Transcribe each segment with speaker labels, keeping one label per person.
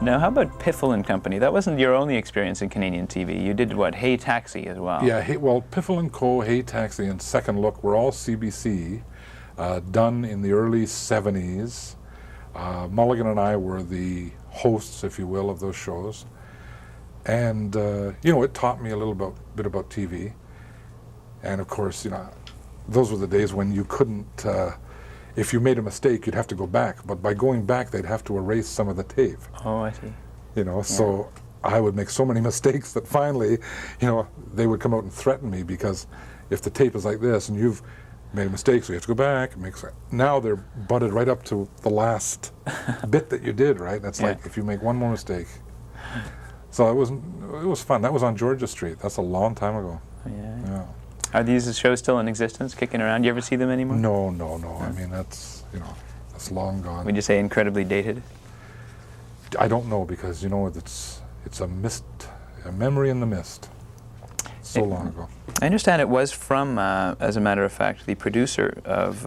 Speaker 1: Now, how about Piffle and Company? That wasn't your only experience in Canadian TV. You did what? Hey Taxi as well.
Speaker 2: Yeah, Piffle and Co., Hey Taxi, and Second Look were all CBC, done in the early 70s. Mulligan and I were the hosts, if you will, of those shows. And, it taught me a little bit about TV. And of course, those were the days when you couldn't, if you made a mistake, you'd have to go back. But by going back, they'd have to erase some of the tape.
Speaker 1: Oh, I see.
Speaker 2: So I would make so many mistakes that finally, they would come out and threaten me, because if the tape is like this and you've made a mistake, so you have to go back and now they're butted right up to the last bit that you did, right? That's like if you make one more mistake. So it was fun. That was on Georgia Street. That's a long time ago. Yeah.
Speaker 1: Are these shows still in existence, kicking around? Do you ever see them anymore?
Speaker 2: No. I mean, that's long gone.
Speaker 1: Would you say incredibly dated?
Speaker 2: I don't know, because it's a mist, a memory in the mist. So long ago.
Speaker 1: I understand it was from, as a matter of fact, the producer of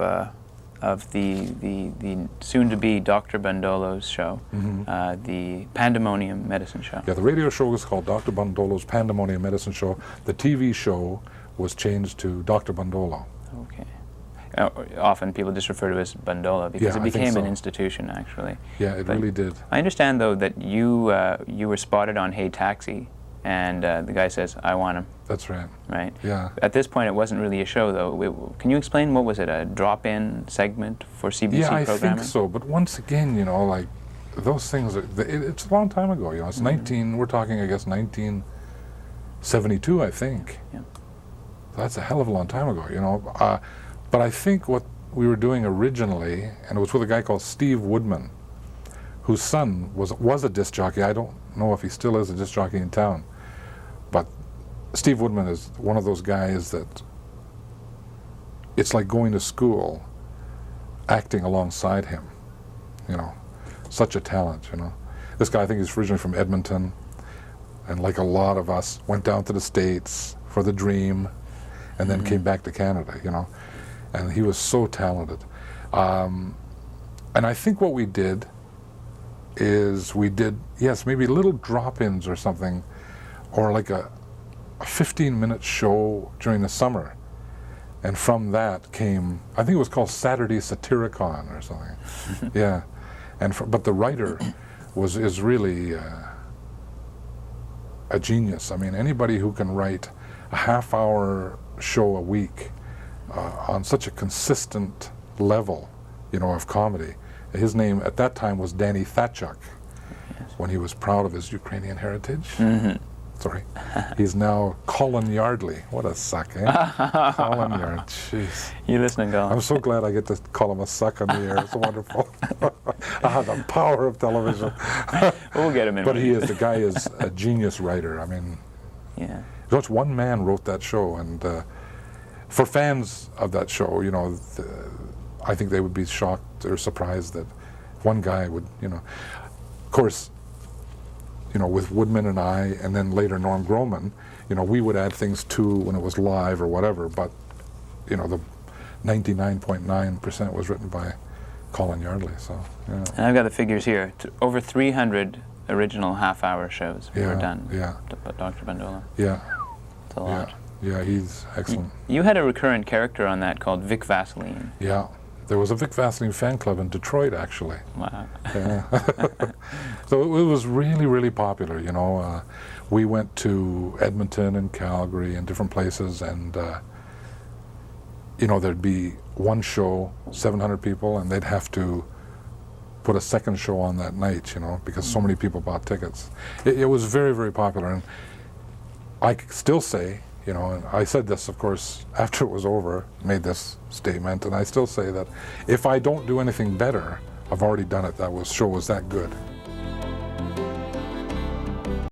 Speaker 1: the soon-to-be Dr. Bundolo's show, the Pandemonium medicine show.
Speaker 2: Yeah, the radio show was called Dr. Bundolo's Pandemonium medicine show. The TV show was changed to Dr. Bundolo.
Speaker 1: Okay. Often people just refer to it as Bundolo because it became an institution, actually.
Speaker 2: Yeah, it really did.
Speaker 1: I understand, though, that you were spotted on Hey Taxi, and the guy says, "I want him."
Speaker 2: That's right.
Speaker 1: Right?
Speaker 2: Yeah.
Speaker 1: At this point, it wasn't really a show, though. Can you explain, what was it, a drop-in segment for CBC programming?
Speaker 2: Yeah, I think so. But once again, like, those things, it's a long time ago. It's we're talking, I guess, 1972, I think.
Speaker 1: Yeah.
Speaker 2: That's a hell of a long time ago, But I think what we were doing originally, and it was with a guy called Steve Woodman, whose son was a disc jockey. I don't know if he still is a disc jockey in town. But Steve Woodman is one of those guys that it's like going to school, acting alongside him. Such a talent, This guy, I think he's originally from Edmonton, and like a lot of us, went down to the States for the dream, and then came back to Canada, And he was so talented. And I think what we did is maybe little drop-ins or something, or like a 15-minute show during the summer. And from that came, I think it was called Saturday Satyricon or something. Yeah. But the writer is really a genius. I mean, anybody who can write a half-hour show a week on such a consistent level, of comedy. His name at that time was Danny Thatchuk, when he was proud of his Ukrainian heritage. Sorry. He's now Colin Yardley. What a suck, eh? Colin Yard, jeez.
Speaker 1: You listening, Colin?
Speaker 2: I'm so glad I get to call him a suck on the air. It's wonderful. The power of television.
Speaker 1: We'll get him in.
Speaker 2: But the guy is a genius writer. I mean, just one man wrote that show, and for fans of that show, I think they would be shocked or surprised that one guy would, Of course, with Woodman and I, and then later Norm Groman, we would add things too when it was live or whatever, but, the 99.9% was written by Colin Yardley, so,
Speaker 1: And I've got the figures here. Over 300 original half-hour shows were done. Dr. Bundolo.
Speaker 2: Yeah.
Speaker 1: It's a lot.
Speaker 2: Yeah, he's excellent.
Speaker 1: You had a recurrent character on that called Vic Vaseline.
Speaker 2: Yeah. There was a Vic Vaseline fan club in Detroit, actually.
Speaker 1: Wow.
Speaker 2: Yeah. So it was really, really popular, We went to Edmonton and Calgary and different places, and, there'd be one show, 700 people, and they'd have to put a second show on that night, because so many people bought tickets. It was very, very popular, and I still say, and I said this, of course, after it was over, made this statement, and I still say that if I don't do anything better, I've already done it. Show was that good.